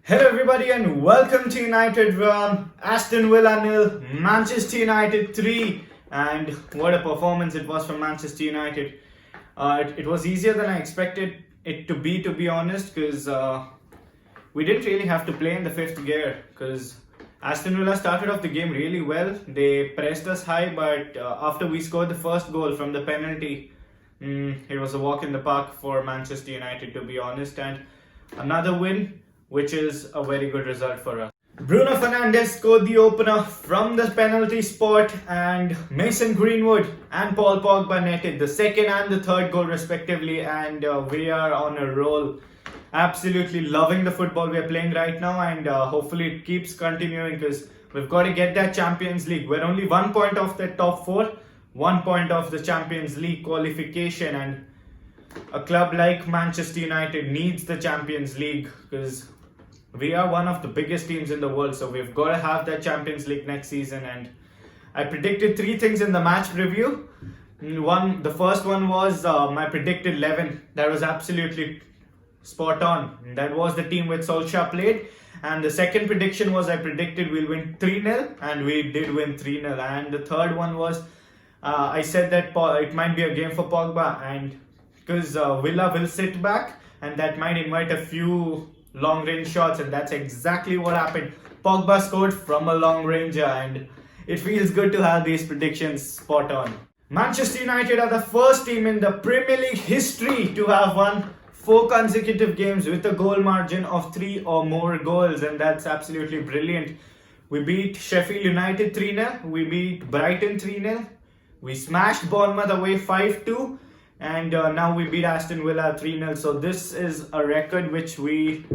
Hello everybody and welcome to United Aston Villa nil, Manchester United 3, and what a performance it was from Manchester United. It was easier than I expected it to be honest, because we didn't really have to play in the fifth gear, because Aston Villa started off the game really well. They pressed us high, but after we scored the first goal from the penalty, it was a walk in the park for Manchester United, to be honest, and another win, which is a very good result for us. Bruno Fernandes scored the opener from the penalty spot, and Mason Greenwood and Paul Pogba netted the second and the third goal respectively, and we are on a roll. Absolutely loving the football we are playing right now, and hopefully it keeps continuing, because we've got to get that Champions League. We're only 1 point off the top four, 1 point off the Champions League qualification, and a club like Manchester United needs the Champions League, because we are one of the biggest teams in the world, so we've got to have that Champions League next season. And I predicted three things in the match preview. The first one was my predicted 11. That was absolutely spot on. That was the team which Solskjaer played. And the second prediction was I predicted we'll win 3-0, and we did win 3-0. And the third one was I said that it might be a game for Pogba, and because Villa will sit back, and that might invite a few long range shots, and that's exactly what happened. Pogba scored from a long range, and it feels good to have these predictions spot on. Manchester United are the first team in the Premier League history to have won 4 consecutive games with a goal margin of 3 or more goals, and that's absolutely brilliant. We beat Sheffield United 3-0, we beat Brighton 3-0, we smashed Bournemouth away 5-2, and now we beat Aston Villa 3-0. So this is a record which we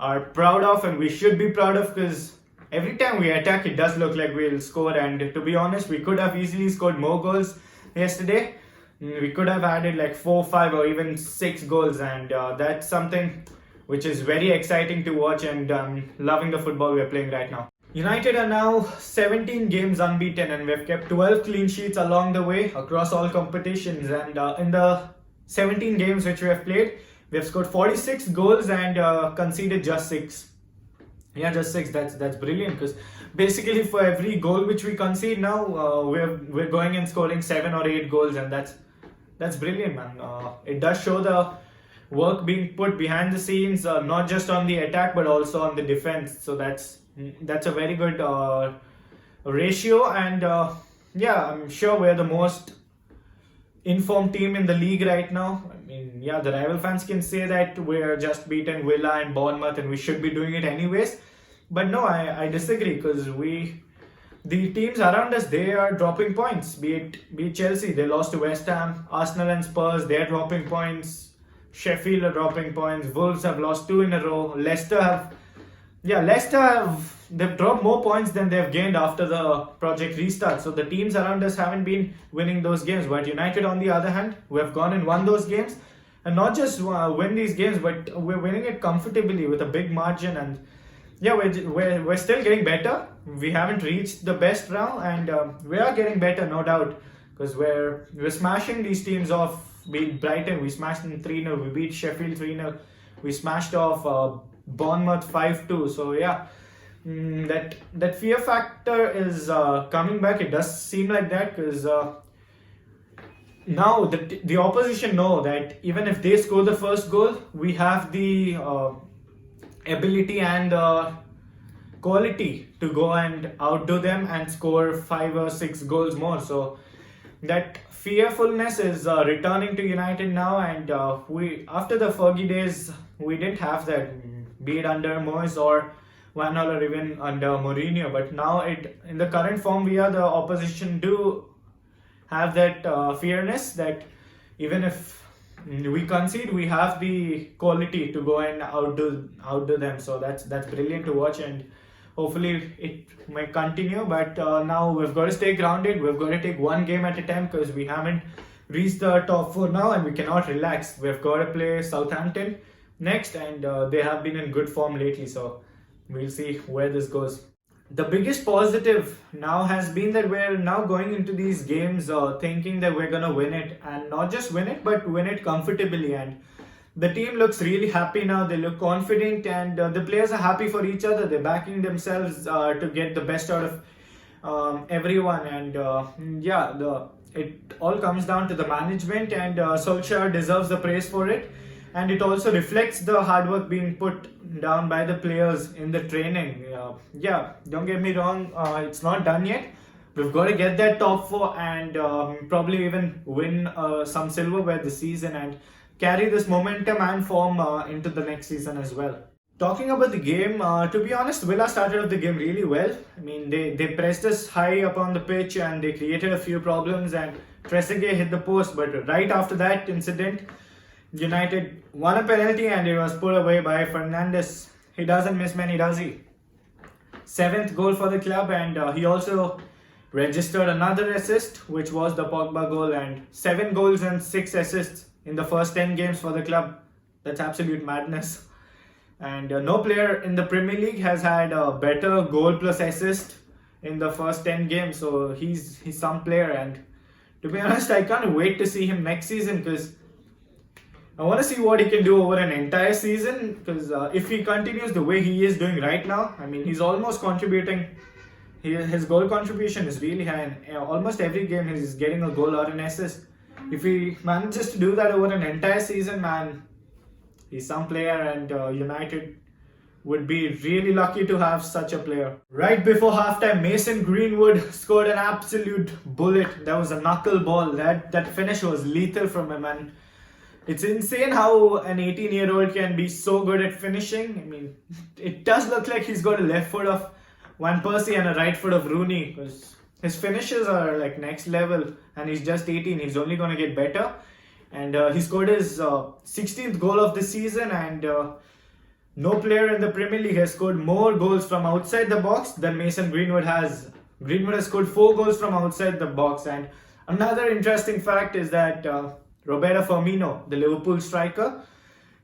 are proud of, and we should be proud of, because every time we attack it does look like we'll score, and to be honest, we could have easily scored more goals yesterday. We could have added like 4, 5 or even 6 goals, and that's something which is very exciting to watch, and loving the football we're playing right now. United are now 17 games unbeaten, and we've kept 12 clean sheets along the way across all competitions, and in the 17 games which we have played, we have scored 46 goals and conceded just 6. Yeah, just 6. That's brilliant, because basically for every goal which we concede now, we're going and scoring 7 or 8 goals, and that's brilliant, man. It does show the work being put behind the scenes, not just on the attack but also on the defense. So that's a very good ratio, and yeah, I'm sure we're the most informed team in the league right now. I mean, yeah, the rival fans can say that we're just beaten Villa and Bournemouth and we should be doing it anyways, but no, I disagree, because the teams around us, they are dropping points. Be it Chelsea, they lost to West Ham. Arsenal and Spurs, they're dropping points. Sheffield are dropping points. Wolves have lost 2 in a row. Leicester they've dropped more points than they've gained after the project restart. So the teams around us haven't been winning those games. But United, on the other hand, we have gone and won those games, and not just win these games, but we're winning it comfortably with a big margin. And yeah, we're still getting better. We haven't reached the best round, and we are getting better, no doubt, because we're smashing these teams off. Beat Brighton, we smashed them 3-0. We beat Sheffield 3-0. We smashed off Bournemouth 5-2. So yeah, that fear factor is coming back. It does seem like that, because now the opposition know that even if they score the first goal, we have the ability and quality to go and outdo them and score 5 or 6 goals more. So that fearfulness is returning to United now, and we, after the Fergie days, we didn't have that, be it under Moyes or Van Gaal or even under Mourinho. But now, in the current form, the opposition do have that fearness, that even if we concede, we have the quality to go and outdo them. So that's brilliant to watch, and hopefully it may continue. But now we've got to stay grounded. We've got to take one game at a time, because we haven't reached the top 4 now, and we cannot relax. We've got to play Southampton next, and they have been in good form lately. So we'll see where this goes. The biggest positive now has been that we're now going into these games thinking that we're going to win it, and not just win it, but win it comfortably. And the team looks really happy now. They look confident, and the players are happy for each other. They're backing themselves to get the best out of everyone. And it all comes down to the management, and Solskjaer deserves the praise for it. And it also reflects the hard work being put down by the players in the training. Don't get me wrong, it's not done yet. We've got to get that top four and probably even win some silverware this season and carry this momentum and form into the next season as well. Talking about the game, to be honest, Villa started off the game really well. I mean, they pressed us high up on the pitch and they created a few problems, and Trezeguet hit the post. But right after that incident, United won a penalty and it was put away by Fernandes. He doesn't miss many, does he? 7th goal for the club, and he also registered another assist, which was the Pogba goal, and 7 goals and 6 assists in the first 10 games for the club. That's absolute madness. And no player in the Premier League has had a better goal plus assist in the first 10 games. So he's some player, and to be honest, I can't wait to see him next season, because I want to see what he can do over an entire season. Because if he continues the way he is doing right now, I mean, he's almost contributing. His goal contribution is really high. And almost every game he's getting a goal or an assist. If he manages to do that over an entire season, man, he's some player, and United would be really lucky to have such a player. Right before halftime, Mason Greenwood scored an absolute bullet. That was a knuckle ball. That finish was lethal from him, and it's insane how an 18-year-old can be so good at finishing. I mean, it does look like he's got a left foot of Van Persie and a right foot of Rooney, because his finishes are like next level, and he's just 18. He's only going to get better. And he scored his 16th goal of the season, and no player in the Premier League has scored more goals from outside the box than Mason Greenwood has. Greenwood has scored 4 goals from outside the box. And another interesting fact is that Roberto Firmino, the Liverpool striker,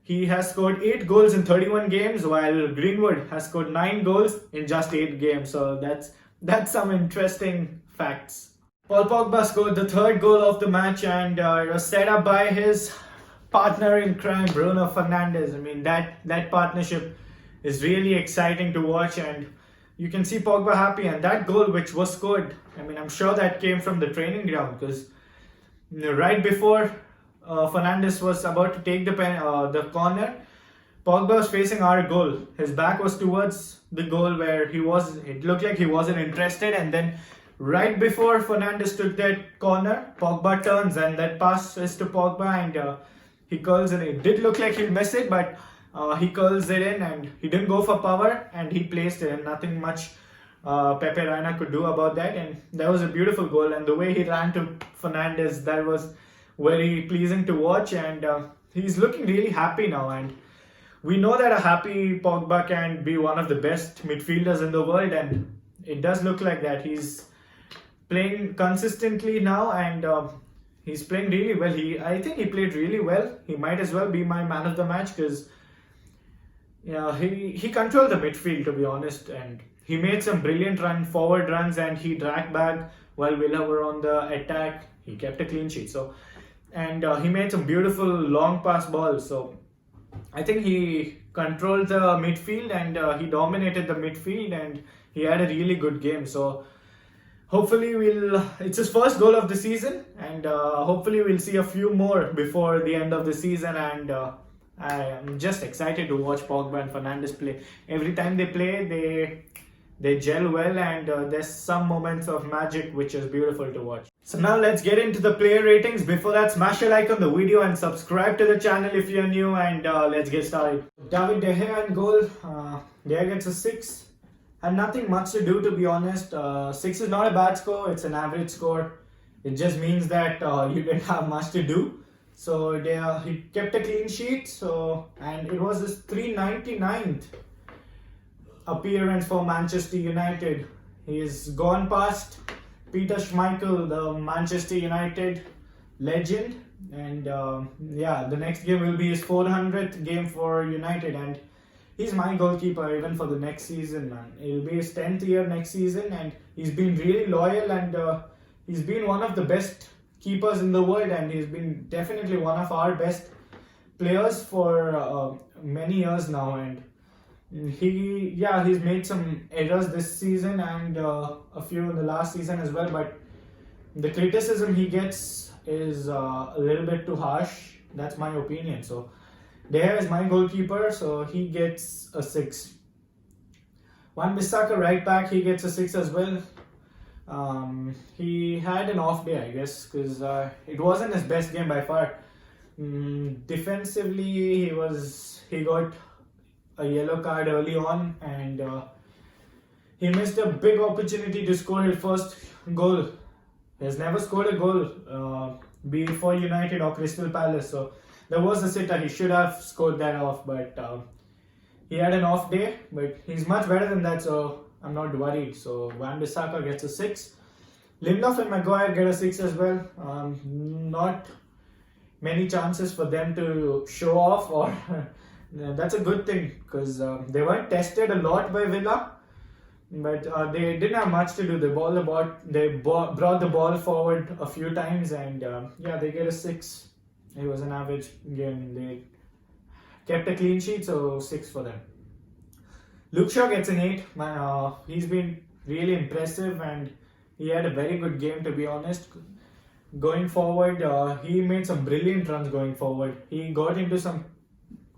he has scored 8 goals in 31 games, while Greenwood has scored 9 goals in just 8 games. So that's some interesting facts. Paul Pogba scored the 3rd goal of the match, and it was set up by his partner in crime, Bruno Fernandes. I mean, that partnership is really exciting to watch, and you can see Pogba happy. And that goal which was scored, I mean, I'm sure that came from the training ground, because right before Fernandes was about to take the corner, Pogba was facing our goal. His back was towards the goal where it looked like he wasn't interested, and then right before Fernandes took that corner, Pogba turns and that pass is to Pogba, and he curls it. It did look like he'd miss it, but he curls it in, and he didn't go for power, and he placed it, and nothing much Pepe Reina could do about that. And that was a beautiful goal, and the way he ran to Fernandes, that was very pleasing to watch, and he's looking really happy now. And we know that a happy Pogba can be one of the best midfielders in the world, and it does look like that. He's playing consistently now, and he's playing really well. I think he played really well. He might as well be my man of the match, because he controlled the midfield, to be honest, and he made some brilliant forward runs, and he dragged back while Villa were on the attack. He kept a clean sheet. And he made some beautiful long pass balls. So I think he controlled the midfield, and he dominated the midfield, and he had a really good game. So hopefully it's his first goal of the season, and hopefully we'll see a few more before the end of the season. And I'm just excited to watch Pogba and Fernandes play. Every time they play, they gel well, and there's some moments of magic which is beautiful to watch. So now let's get into the player ratings. Before that, smash a like on the video and subscribe to the channel if you're new, and let's get started. David De Gea in goal. De Gea gets a 6. Had nothing much to do, to be honest. 6 is not a bad score, it's an average score. It just means that you didn't have much to do. So he kept a clean sheet, and it was his 399th appearance for Manchester United. He's gone past Peter Schmeichel, the Manchester United legend, and the next game will be his 400th game for United, and he's my goalkeeper even for the next season, man. It'll be his 10th year next season, and he's been really loyal, and he's been one of the best keepers in the world, and he's been definitely one of our best players for many years now, and he's made some errors this season and a few in the last season as well. But the criticism he gets is a little bit too harsh. That's my opinion. So De Gea is my goalkeeper, so he gets a 6. Wan-Bissaka right back, he gets a 6 as well. He had an off day, I guess, because it wasn't his best game by far. Defensively, he got a yellow card early on, and he missed a big opportunity to score his first goal. He has never scored a goal, be it for United or Crystal Palace. So there was a sitter. He should have scored that off, but he had an off day. But he's much better than that, so I'm not worried. So Wan-Bissaka gets a 6. Lindelof and Maguire get a 6 as well. Not many chances for them to show off, or that's a good thing, because they weren't tested a lot by Villa, but they didn't have much to do. They brought the ball forward a few times, and they get a 6. It was an average game. They kept a clean sheet, so 6 for them. Luke Shaw gets an 8. He's been really impressive, and he had a very good game, to be honest. Going forward, he made some brilliant runs going forward. He got into some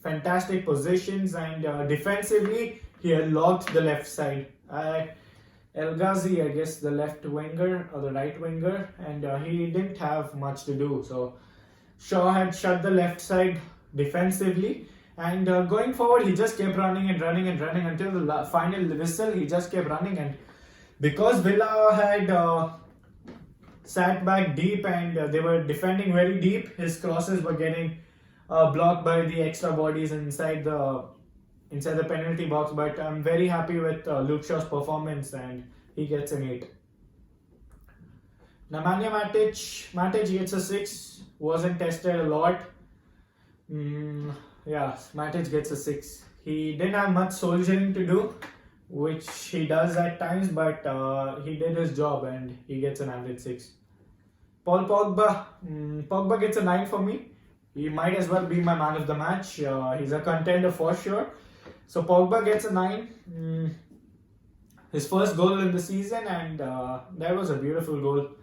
fantastic positions, and defensively, he unlocked the left side. El Ghazi, I guess, the left winger or the right winger, and he didn't have much to do. So Shaw had shut the left side defensively, and going forward, he just kept running until the final whistle. He just kept running, and because Villa had sat back deep and they were defending very deep, his crosses were getting blocked by the extra bodies inside the penalty box. But I'm very happy with Luke Shaw's performance, and he gets an 8. Nemanja Matic gets a 6. Wasn't tested a lot. Matic gets a 6. He didn't have much soldiering to do, which he does at times, but he did his job, and he gets an average 6. Paul Pogba gets a 9 for me. He might as well be my man of the match. He's a contender for sure. So Pogba gets a 9. His first goal in the season, and that was a beautiful goal.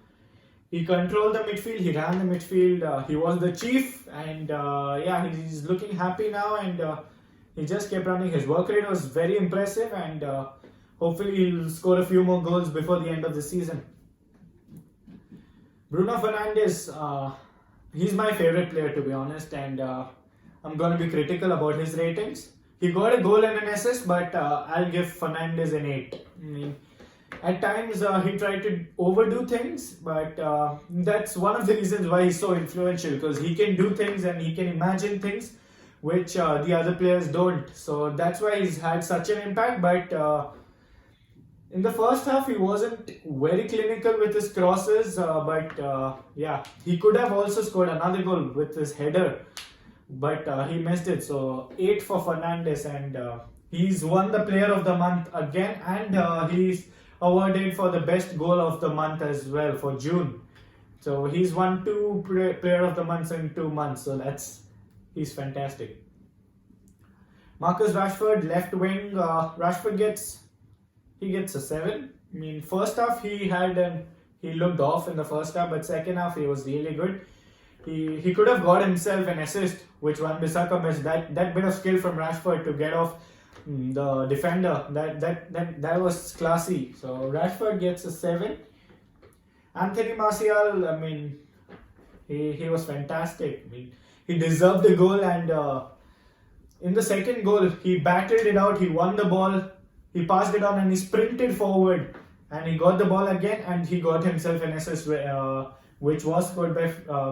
He controlled the midfield, he ran the midfield, he was the chief, and he's looking happy now, and he just kept running. His work rate was very impressive, and hopefully he'll score a few more goals before the end of the season. Bruno Fernandes, he's my favorite player, to be honest, and I'm going to be critical about his ratings. He got a goal and an assist, but I'll give Fernandes an 8. I mean, at times he tried to overdo things, but that's one of the reasons why he's so influential, because he can do things and he can imagine things which the other players don't. So that's why he's had such an impact. But in the first half, he wasn't very clinical with his crosses, he could have also scored another goal with his header, but he missed it. So 8 for Fernandes, and he's won the Player of the Month again, and he's awarded for the best goal of the month as well for June. So he's won 2 Player of the Months in 2 months. So he's fantastic. Marcus Rashford, left wing. Rashford gets a 7. I mean, first half he looked off in the first half, but second half he was really good. He could have got himself an assist, which Wan-Bissaka missed. That bit of skill from Rashford to get off the defender, that was classy. So Rashford gets a 7. Anthony Martial, I mean, he was fantastic. I mean, he deserved the goal, and in the second goal, he battled it out. He won the ball, he passed it on, and he sprinted forward, and he got the ball again, and he got himself an assist, which was scored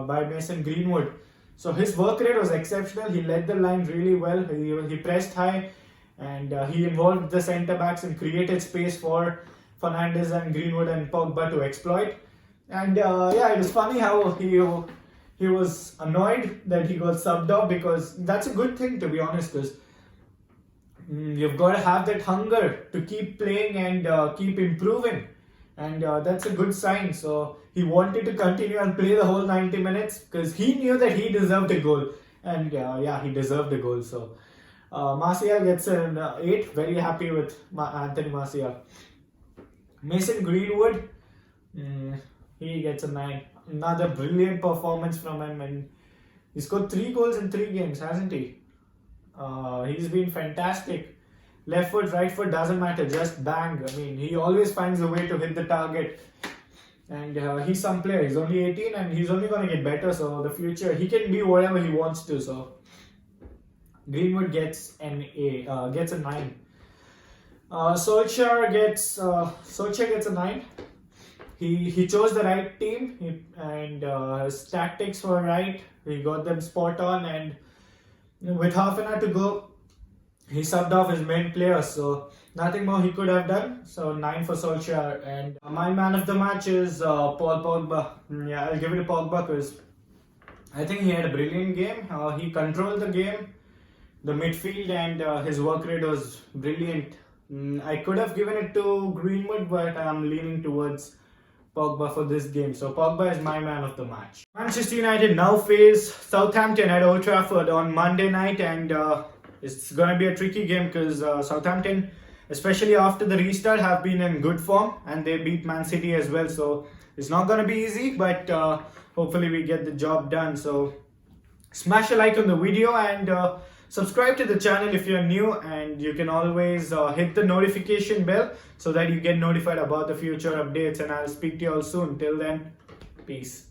by Mason Greenwood. So his work rate was exceptional. He led the line really well. He pressed high, and he involved the centre backs and created space for Fernandes and Greenwood and Pogba to exploit. And it was funny how he was annoyed that he got subbed off, because that's a good thing, to be honest, because you've got to have that hunger to keep playing and keep improving, and that's a good sign. So he wanted to continue and play the whole 90 minutes because he knew that he deserved a goal, and yeah, he deserved the goal. So Martial gets an 8. Very happy with Anthony Martial. Mason Greenwood, he gets a 9. Another brilliant performance from him, and he scored 3 goals in 3 games, hasn't he? He's been fantastic. Left foot, right foot, doesn't matter, just bang. I mean, he always finds a way to hit the target. And he's some player. He's only 18 and he's only going to get better. So the future, he can be whatever he wants to. So Greenwood gets gets a 9. Solskjaer gets a 9. He chose the right team, and his tactics were right. He got them spot on, and with half an hour to go, he subbed off his main players. So nothing more he could have done. So 9 for Solskjaer. And my man of the match is Paul Pogba. Yeah, I'll give it to Pogba because I think he had a brilliant game. He controlled the game, the midfield, and his work rate was brilliant. I could have given it to Greenwood, but I'm leaning towards Pogba for this game. So Pogba is my man of the match. Manchester United now face Southampton at Old Trafford on Monday night, and it's going to be a tricky game because Southampton, especially after the restart, have been in good form, and they beat Man City as well. So it's not going to be easy, but hopefully we get the job done. So smash a like on the video and subscribe to the channel if you're new, and you can always hit the notification bell so that you get notified about the future updates, and I'll speak to you all soon. Till then, peace.